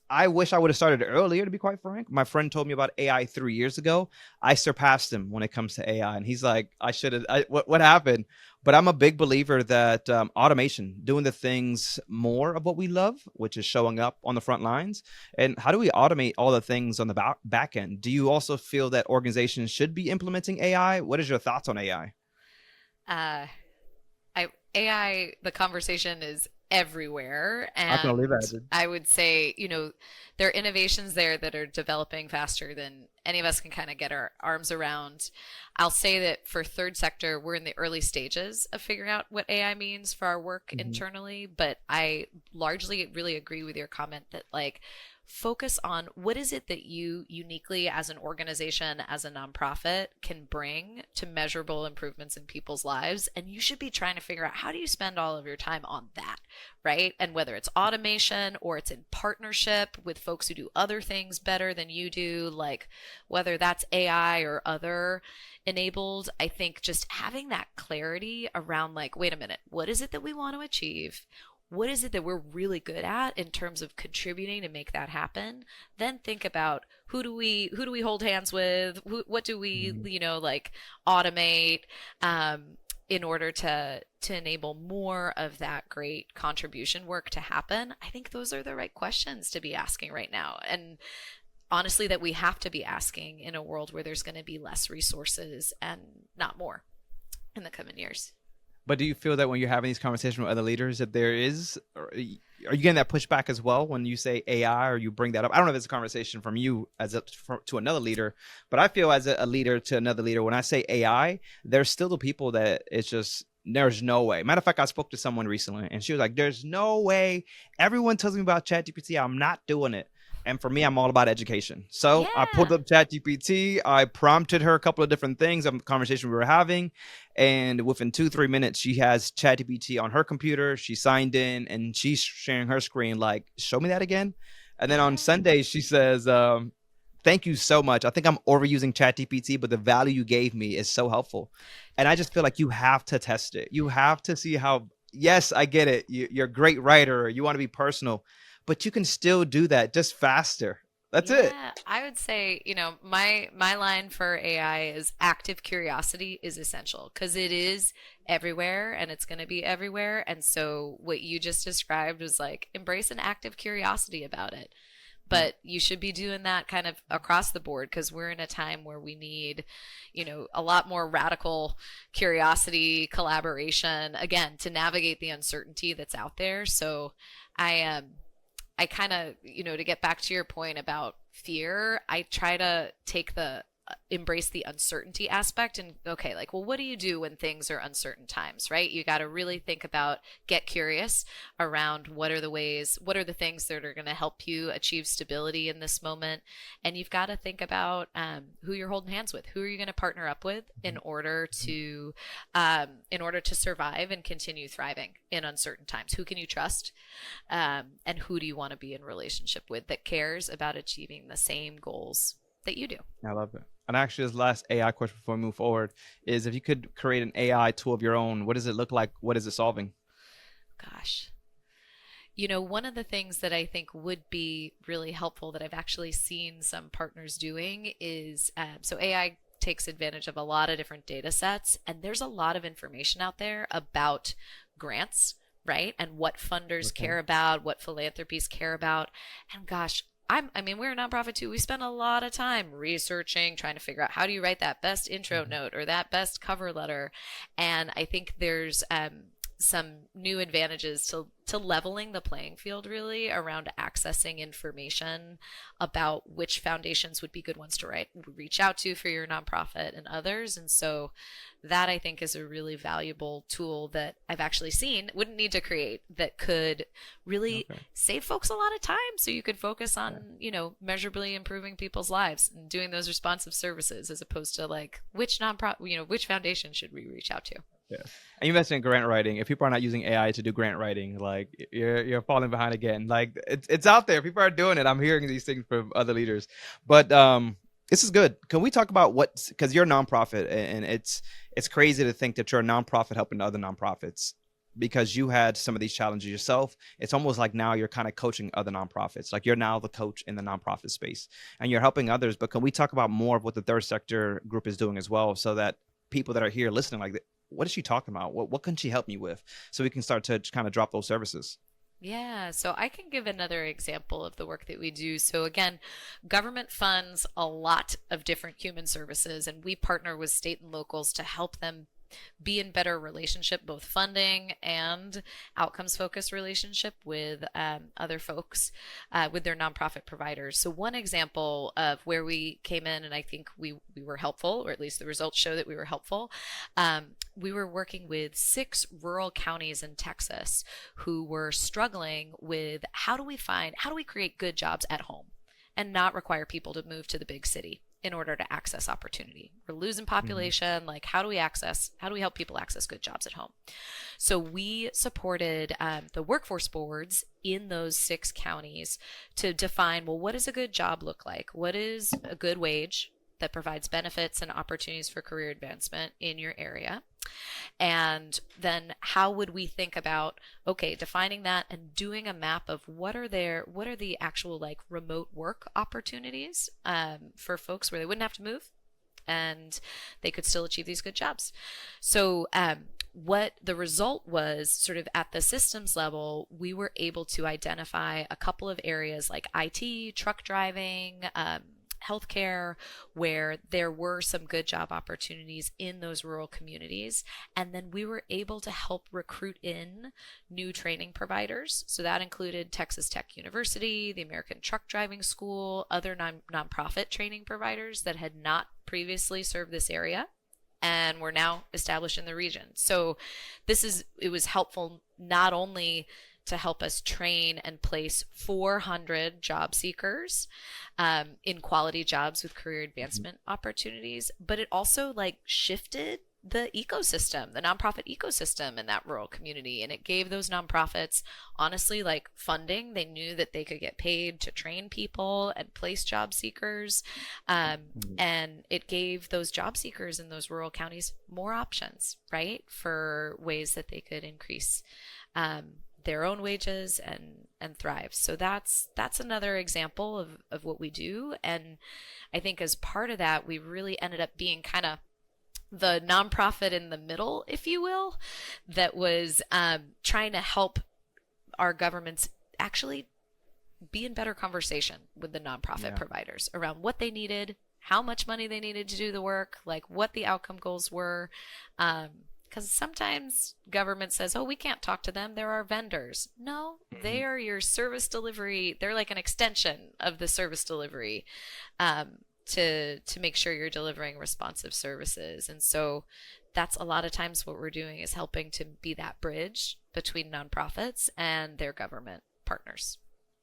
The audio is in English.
I wish I would have started earlier, to be quite frank. My friend told me about AI 3 years ago. I surpassed him when it comes to AI, and he's like, "I should have. What happened?" But I'm a big believer that automation, doing the things more of what we love, which is showing up on the front lines, and how do we automate all the things on the back end? Do you also feel that organizations should be implementing AI? What is your thoughts on AI? Uh, AI, the conversation is everywhere. I can only And imagine. I would say, there are innovations there that are developing faster than any of us can kind of get our arms around. I'll say that for third sector, we're in the early stages of figuring out what AI means for our work Mhm. internally. But I largely really agree with your comment that, like, focus on what is it that you uniquely as an organization, as a nonprofit, can bring to measurable improvements in people's lives. And you should be trying to figure out, how do you spend all of your time on that, right? And whether it's automation or it's in partnership with folks who do other things better than you do, like whether that's AI or other enabled, I think just having that clarity around, like, wait a minute, what is it that we want to achieve? What is it that we're really good at in terms of contributing to make that happen? Then think about, who do we hold hands with? What do we, Mhm. like, automate in order to enable more of that great contribution work to happen? I think those are the right questions to be asking right now. And honestly, that we have to be asking in a world where there's going to be less resources and not more in the coming years. But do you feel that when you're having these conversations with other leaders, that there is, or are you getting that pushback as well when you say AI or you bring that up? I don't know if it's a conversation from you to another leader, but I feel as a leader to another leader, when I say AI, there's still the people that it's just, there's no way. Matter of fact, I spoke to someone recently and she was like, there's no way. Everyone tells me about ChatGPT. I'm not doing it. And for me, I'm all about education. So I pulled Yeah. up ChatGPT. I prompted her a couple of different things on the conversation we were having, and within 2 3 minutes she has ChatGPT on her computer. She signed in and she's sharing her screen like, show me that again. And then on Yeah. Sunday she says, thank you so much. I think I'm overusing ChatGPT, but the value you gave me is so helpful. And I just feel like you have to test it. You have to see how, yes, I get it, you're a great writer, you want to be personal, but you can still do that just faster. That's it. Yeah, I would say, my line for AI is active curiosity is essential because it is everywhere and it's going to be everywhere. And so what you just described was like, embrace an active curiosity about it. Yeah. But you should be doing that kind of across the board because we're in a time where we need, a lot more radical curiosity, collaboration, again, to navigate the uncertainty that's out there. So I am. I kind of, to get back to your point about fear, I try to take the embrace the uncertainty aspect and, okay, like, well, what do you do when things are uncertain times, right? You got to really think about, get curious around what are the things that are going to help you achieve stability in this moment. And you've got to think about who you're holding hands with, who are you going to partner up with in order to survive and continue thriving in uncertain times. Who can you trust? And who do you want to be in relationship with that cares about achieving the same goals that you do? I love it. And actually, this last AI question before we move forward is, if you could create an AI tool of your own, what does it look like? What is it solving? Gosh. One of the things that I think would be really helpful that I've actually seen some partners doing is so AI takes advantage of a lot of different data sets, and there's a lot of information out there about grants, right? And what funders Okay. care about, what philanthropies care about. And gosh, I mean, we're a nonprofit too. We spend a lot of time researching, trying to figure out, how do you write that best intro Mhm. note or that best cover letter. And I think there's some new advantages to leveling the playing field, really, around accessing information about which foundations would be good ones to reach out to for your nonprofit and others. And so that, I think, is a really valuable tool that I've actually seen, wouldn't need to create, that could really Okay. save folks a lot of time so you could focus Yeah. on, measurably improving people's lives and doing those responsive services, as opposed to, like, which foundation should we reach out to? Yeah. And you mentioned grant writing. If people are not using AI to do grant writing, like, you're falling behind again. Like, it's out there. People are doing it. I'm hearing these things from other leaders. But this is good. Can we talk about what, because you're a nonprofit, and it's crazy to think that you're a nonprofit helping other nonprofits. because you had some of these challenges yourself. It's almost like now you're kind of coaching other nonprofits. Like you're now the coach in the nonprofit space and you're helping others. But can we talk about more of what the third sector group is doing as well, so that people that are here listening, like, what is she talking about? What can she help me with? So we can start to kind of drop those services. Yeah, so I can give another example of the work that we do. So, again, government funds a lot of different human services, and we partner with state and locals to help them be in better relationship, both funding and outcomes focused relationship with other folks, with their nonprofit providers. So one example of where we came in, and I think we were helpful, or at least the results show that we were helpful. We were working with 6 rural counties in Texas who were struggling with how do we create good jobs at home and not require people to move to the big city in order to access opportunity. We're losing Mm-hmm. population. Like, how do we help people access good jobs at home? So we supported the workforce boards in those 6 counties to define, well, what does a good job look like? What is a good wage that provides benefits and opportunities for career advancement in your area? And then how would we think about, okay, defining that and doing a map of what are the actual like remote work opportunities for folks where they wouldn't have to move and they could still achieve these good jobs. So what the result was, sort of at the systems level, we were able to identify a couple of areas like IT, truck driving, healthcare, where there were some good job opportunities in those rural communities. And then we were able to help recruit in new training providers. So that included Texas Tech University, the American Truck Driving School, other nonprofit training providers that had not previously served this area and were now established in the region. So it was helpful not only to help us train and place 400 job seekers in quality jobs with career advancement opportunities, but it also like shifted the ecosystem, the nonprofit ecosystem in that rural community. And it gave those nonprofits, honestly, like funding. They knew that they could get paid to train people and place job seekers. Mm-hmm. And it gave those job seekers in those rural counties more options, right, for ways that they could increase their own wages and thrive. So that's another example of what we do. And I think as part of that, we really ended up being kind of the nonprofit in the middle, if you will, that was trying to help our governments actually be in better conversation with the nonprofit Yeah. providers around what they needed, how much money they needed to do the work, like what the outcome goals were. Because sometimes government says, oh, we can't talk to them. They're our vendors. No, Mm-hmm. they are your service delivery. They're like an extension of the service delivery to make sure you're delivering responsive services. And so that's a lot of times what we're doing is helping to be that bridge between nonprofits and their government partners.